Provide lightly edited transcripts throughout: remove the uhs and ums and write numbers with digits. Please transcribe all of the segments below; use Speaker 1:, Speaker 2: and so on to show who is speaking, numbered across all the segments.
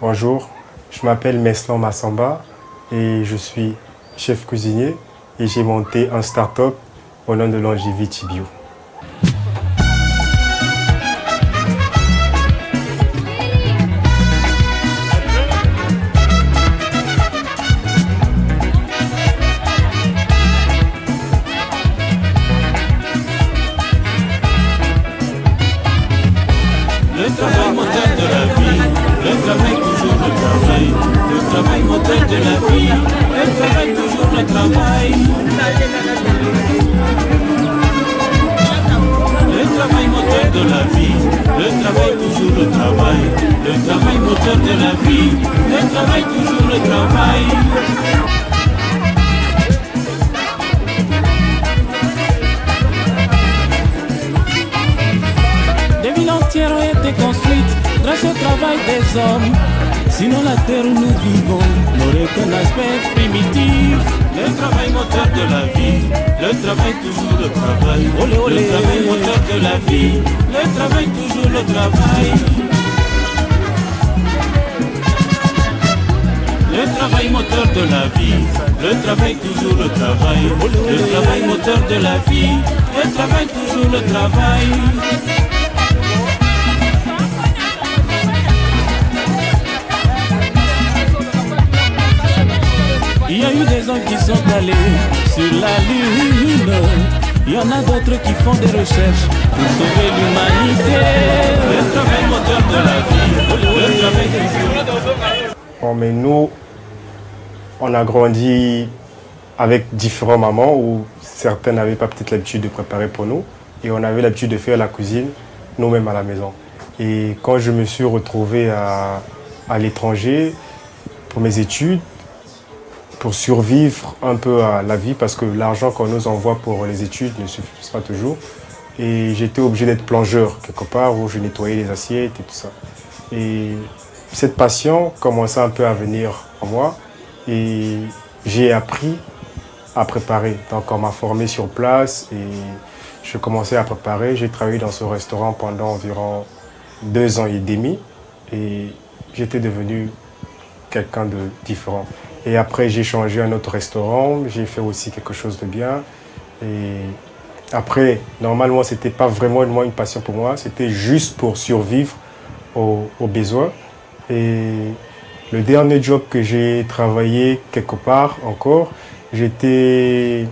Speaker 1: Bonjour, je m'appelle Meslan Massamba et je suis chef cuisinier et j'ai monté un start-up au nom de Longevity Bio.
Speaker 2: Le travail moteur de la vie, le travail toujours le travail, le travail moteur de la vie, le travail toujours le travail. Le travail moteur de la vie, le travail toujours le travail, le travail moteur de la vie, le travail toujours le travail. Des villes entières ont été construites grâce au travail des hommes. Sinon la terre où nous vivons n'aurait qu'un aspect primitif. Le travail moteur de la vie, le travail toujours le travail. Olé, olé. Le travail moteur de la vie, le travail toujours le travail. Le travail moteur de la vie, le travail toujours le travail. Le travail moteur de la vie, le travail toujours le travail. Il y a eu des hommes qui sont allés sur la lune. Il y en a d'autres qui font des recherches pour sauver l'humanité. Le travail moteur de la vie, le travail toujours.
Speaker 1: Bon, mais nous, on a grandi avec différentes mamans où certaines n'avaient pas peut-être l'habitude de préparer pour nous et on avait l'habitude de faire la cuisine nous-mêmes à la maison. Et quand je me suis retrouvé à l'étranger pour mes études, pour survivre un peu à la vie, parce que l'argent qu'on nous envoie pour les études ne suffit pas toujours. Et j'étais obligé d'être plongeur quelque part où je nettoyais les assiettes et tout ça. Et cette passion commençait un peu à venir en moi et j'ai appris à préparer. Donc on m'a formé sur place et je commençais à préparer. J'ai travaillé dans ce restaurant pendant environ 2 ans et demi et j'étais devenu quelqu'un de différent. Et après, j'ai changé un autre restaurant, j'ai fait aussi quelque chose de bien. Et après, normalement, ce n'était pas vraiment une passion pour moi, c'était juste pour survivre aux besoins. Et le dernier job que j'ai travaillé quelque part encore, j'étais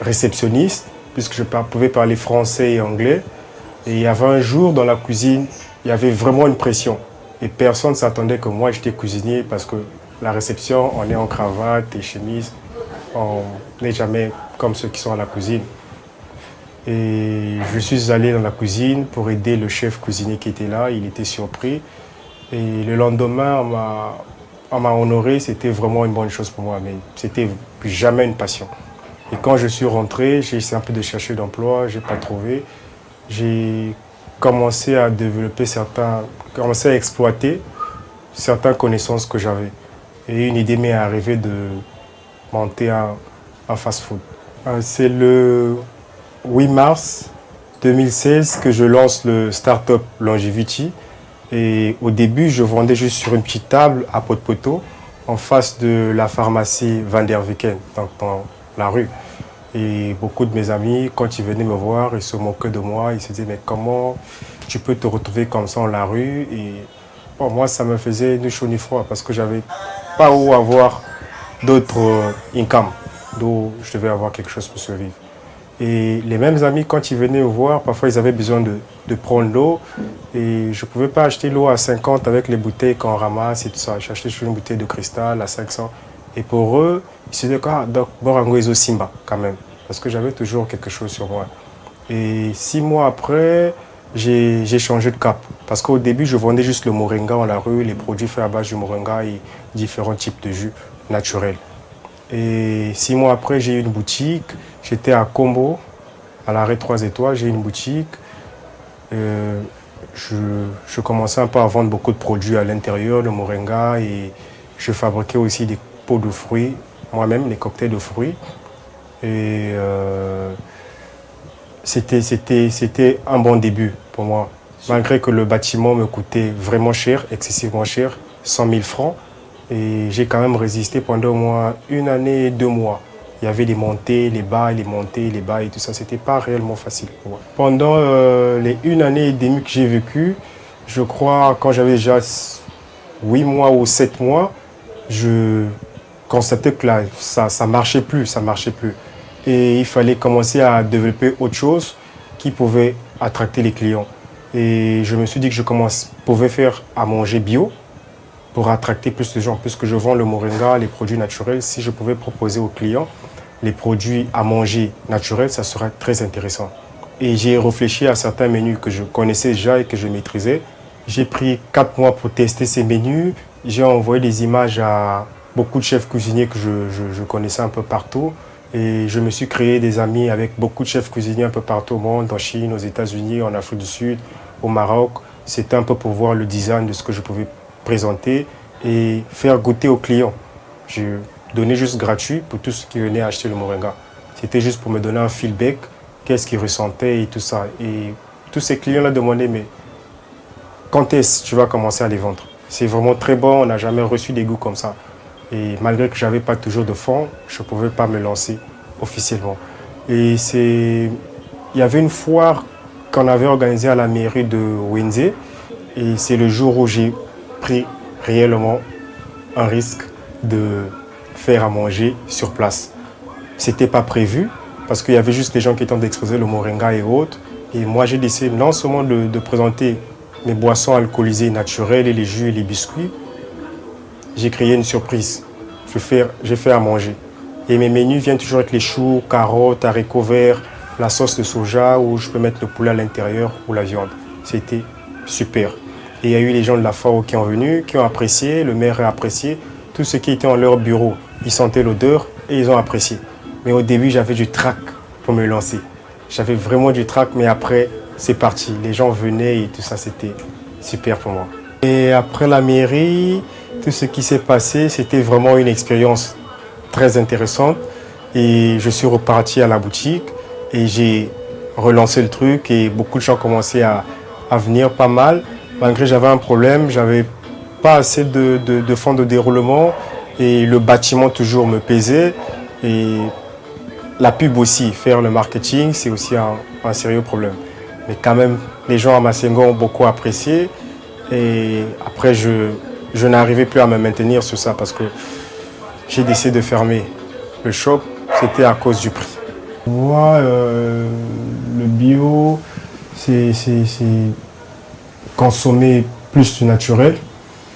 Speaker 1: réceptionniste, puisque je pouvais parler français et anglais. Et il y avait un jour dans la cuisine, il y avait vraiment une pression. Et personne ne s'attendait que moi j'étais cuisinier parce que la réception, on est en cravate et chemise. On n'est jamais comme ceux qui sont à la cuisine. Et je suis allé dans la cuisine pour aider le chef cuisinier qui était là. Il était surpris. Et le lendemain, on m'a honoré. C'était vraiment une bonne chose pour moi. Mais c'était jamais une passion. Et quand je suis rentré, j'ai essayé un peu de chercher d'emploi. Je n'ai pas trouvé. J'ai commencé à développer commencé à exploiter certaines connaissances que j'avais. Et une idée m'est arrivée de monter un fast-food. C'est le 8 mars 2016 que je lance le start-up Longevity. Et au début, je vendais juste sur une petite table à Poto, en face de la pharmacie Van der Weken, donc dans la rue. Et beaucoup de mes amis, quand ils venaient me voir, ils se moquaient de moi. Ils se disaient, mais comment tu peux te retrouver comme ça dans la rue? Et bon, moi, ça me faisait ni chaud ni froid parce que je n'avais pas où avoir d'autres income. Donc, je devais avoir quelque chose pour survivre. Et les mêmes amis, quand ils venaient me voir, parfois, ils avaient besoin de prendre l'eau. Et je ne pouvais pas acheter l'eau à 50 avec les bouteilles qu'on ramasse et tout ça. J'achetais toujours une bouteille de cristal à 500. Et pour eux, ils se disaient, ah, donc, Borango Ezo Simba, quand même. Parce que j'avais toujours quelque chose sur moi. Et 6 mois après, j'ai changé de cap. Parce qu'au début, je vendais juste le moringa dans la rue, les produits faits à base du moringa et différents types de jus naturels. Et 6 mois après, j'ai eu une boutique. J'étais à Combo, à l'arrêt 3 étoiles, j'ai eu une boutique. Je commençais un peu à vendre beaucoup de produits à l'intérieur, le moringa, et je fabriquais aussi des pots de fruits, moi-même, les cocktails de fruits. Et c'était un bon début pour moi. malgré que le bâtiment me coûtait vraiment cher, excessivement cher, 100 000 francs. Et j'ai quand même résisté pendant au moins 1 année et 2 mois. Il y avait les montées, les bas, les montées, les bas et tout ça. C'était pas réellement facile pour moi. Pendant les 1 année et demie que j'ai vécu, je crois quand j'avais déjà 8 mois ou 7 mois, je constatais que là, ça marchait plus, ça marchait plus. Et il fallait commencer à développer autre chose qui pouvait attracter les clients. Et je me suis dit que je pouvais faire à manger bio pour attracter plus de gens. Puisque je vends le moringa, les produits naturels, si je pouvais proposer aux clients les produits à manger naturels, ça serait très intéressant. Et j'ai réfléchi à certains menus que je connaissais déjà et que je maîtrisais. J'ai pris 4 mois pour tester ces menus. J'ai envoyé des images à beaucoup de chefs cuisiniers que je connaissais un peu partout. Et je me suis créé des amis avec beaucoup de chefs cuisiniers un peu partout au monde, en Chine, aux États-Unis, en Afrique du Sud, au Maroc. C'était un peu pour voir le design de ce que je pouvais présenter et faire goûter aux clients. Je donnais juste gratuit pour tous ceux qui venaient acheter le moringa. C'était juste pour me donner un feedback, qu'est-ce qu'ils ressentaient et tout ça. Et tous ces clients-là demandaient, mais quand est-ce que tu vas commencer à les vendre? C'est vraiment très bon, on n'a jamais reçu des goûts comme ça. Et malgré que je n'avais pas toujours de fonds, je ne pouvais pas me lancer officiellement. Et il y avait une foire qu'on avait organisée à la mairie de Wenze. Et c'est le jour où j'ai pris réellement un risque de faire à manger sur place. Ce n'était pas prévu parce qu'il y avait juste des gens qui étaient d'exposer le moringa et autres. Et moi, j'ai décidé non seulement de présenter mes boissons alcoolisées naturelles et les jus et les biscuits, j'ai créé une surprise. J'ai fait à manger. Et mes menus viennent toujours avec les choux, carottes, haricots verts, la sauce de soja où je peux mettre le poulet à l'intérieur ou la viande. C'était super. Et il y a eu les gens de la FAO qui ont venu, qui ont apprécié, le maire a apprécié. Tous ceux qui étaient dans leur bureau, ils sentaient l'odeur et ils ont apprécié. Mais au début, j'avais du trac pour me lancer. J'avais vraiment du trac, mais après, c'est parti. Les gens venaient et tout ça, c'était super pour moi. Et après la mairie, tout ce qui s'est passé, c'était vraiment une expérience très intéressante. Et je suis reparti à la boutique et j'ai relancé le truc et beaucoup de gens commençaient à venir pas mal. Malgré que j'avais un problème, j'avais pas assez de fonds de déroulement et le bâtiment toujours me pesait. Et la pub aussi, faire le marketing, c'est aussi un sérieux problème. Mais quand même, les gens à Massengo ont beaucoup apprécié. Et après, je n'arrivais plus à me maintenir sur ça parce que j'ai décidé de fermer le shop. C'était à cause du prix. Moi, le bio, c'est consommer plus du naturel,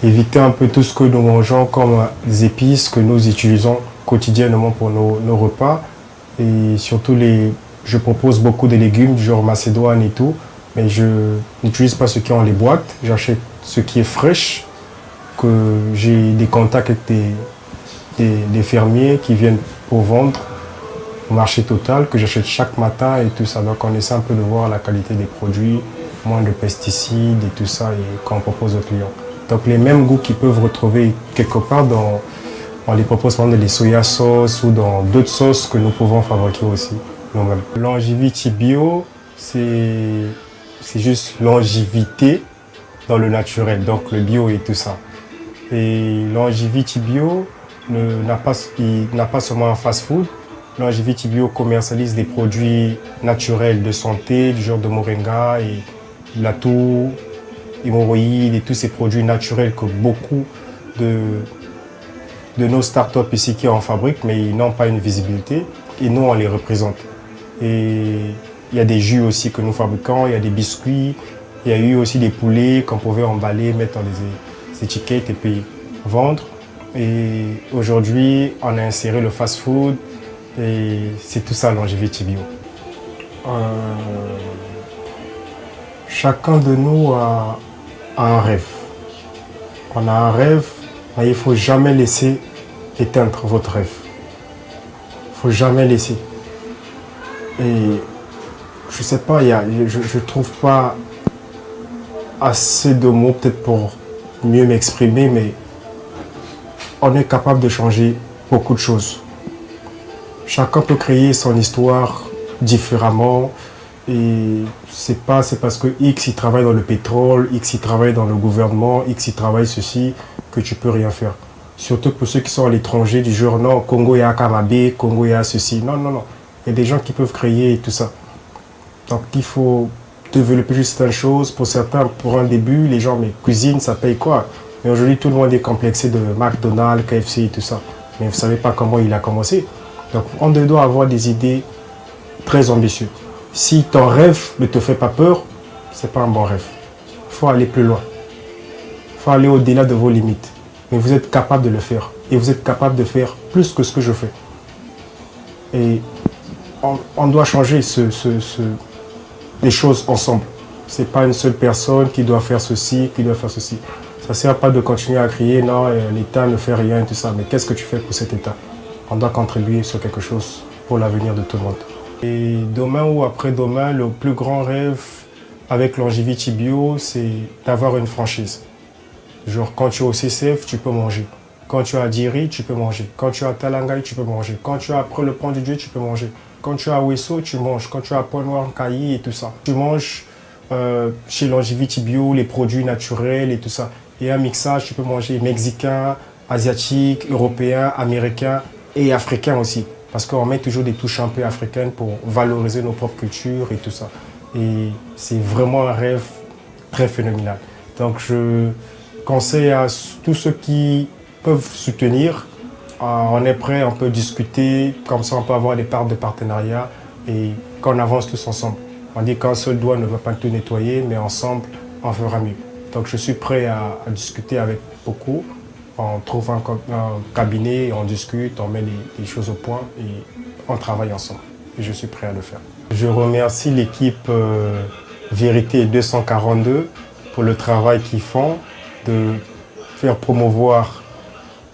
Speaker 1: éviter un peu tout ce que nous mangeons comme des épices que nous utilisons quotidiennement pour nos repas. Et surtout, je propose beaucoup de légumes du genre macédoine et tout, mais je n'utilise pas ce qui est dans les boîtes. J'achète ce qui est fraîche, que j'ai des contacts avec des fermiers qui viennent pour vendre au marché total, que j'achète chaque matin et tout ça. Donc on essaie un peu de voir la qualité des produits, moins de pesticides et tout ça, et qu'on propose aux clients. Donc les mêmes goûts qu'ils peuvent retrouver quelque part on les propose par exemple des soya sauce ou dans d'autres sauces que nous pouvons fabriquer aussi nous-mêmes. Longevity bio, c'est juste longévité dans le naturel, donc le bio et tout ça. Et Longevity bio n'a pas seulement un fast-food. Longevity bio commercialise des produits naturels de santé, du genre de moringa et la toux, hémorroïdes et tous ces produits naturels que beaucoup de nos startups ici qui en fabriquent, mais ils n'ont pas une visibilité et nous on les représente. Et il y a des jus aussi que nous fabriquons, il y a des biscuits, il y a eu aussi des poulets qu'on pouvait emballer, mettre dans des étiquettes et puis vendre. Et aujourd'hui, on a inséré le fast-food et c'est tout ça Longevity bio. Chacun de nous a un rêve. On a un rêve, mais il ne faut jamais laisser éteindre votre rêve. Il ne faut jamais laisser. Et je ne sais pas, je ne trouve pas assez de mots peut-être pour mieux m'exprimer, mais on est capable de changer beaucoup de choses. Chacun peut créer son histoire différemment Et c'est parce que X il travaille dans le pétrole, X il travaille dans le gouvernement, X il travaille ceci, que tu peux rien faire. Surtout pour ceux qui sont à l'étranger, du genre non, Congo il y a Kamabe, Congo il y a ceci. Non, non, non. Il y a des gens qui peuvent créer et tout ça. Donc il faut développer juste certaines choses. Pour certains, pour un début, les gens, mais cuisine, ça paye quoi? Mais aujourd'hui, tout le monde est complexé de McDonald's, KFC et tout ça. Mais vous ne savez pas comment il a commencé. Donc on doit avoir des idées très ambitieuses. Si ton rêve ne te fait pas peur, ce n'est pas un bon rêve. Il faut aller plus loin. Il faut aller au-delà de vos limites. Mais vous êtes capable de le faire. Et vous êtes capable de faire plus que ce que je fais. Et on doit changer les choses ensemble. Ce n'est pas une seule personne qui doit faire ceci, qui doit faire ceci. Ça ne sert pas de continuer à crier non, l'État ne fait rien et tout ça. Mais qu'est-ce que tu fais pour cet État? On doit contribuer sur quelque chose pour l'avenir de tout le monde. Et demain ou après-demain, le plus grand rêve avec Longevity Bio, c'est d'avoir une franchise. Genre quand tu es au CCF, tu peux manger. Quand tu es à Diri, tu peux manger. Quand tu es à Talangai, tu peux manger. Quand tu es après le pont du Dieu, tu peux manger. Quand tu es à Wesso, tu manges. Quand tu es à Pont-Noir, Cailly et tout ça. Tu manges chez Longevity Bio les produits naturels et tout ça. Et un mixage, tu peux manger mexicain, asiatique, européen, américain et africain aussi. Parce qu'on met toujours des touches un peu africaines pour valoriser nos propres cultures et tout ça. Et c'est vraiment un rêve très phénoménal. Donc je conseille à tous ceux qui peuvent soutenir, on est prêt, on peut discuter, comme ça on peut avoir des parts de partenariat et qu'on avance tous ensemble. On dit qu'un seul doigt ne va pas tout nettoyer, mais ensemble on fera mieux. Donc je suis prêt à discuter avec beaucoup. On trouve un cabinet, on discute, on met les choses au point et on travaille ensemble. Et je suis prêt à le faire. Je remercie l'équipe Vérité 242 pour le travail qu'ils font de faire promouvoir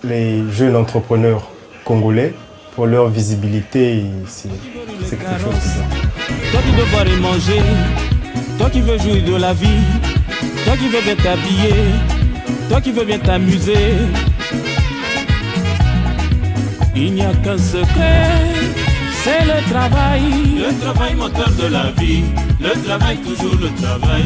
Speaker 1: les jeunes entrepreneurs congolais pour leur visibilité. Et c'est quelque chose de bien.
Speaker 2: Toi qui veux boire et manger, toi qui veux jouir de la vie, toi qui veux bien t'habiller, toi qui veux bien t'amuser. Il n'y a qu'un secret, c'est le travail moteur de la vie. Le travail, toujours le travail.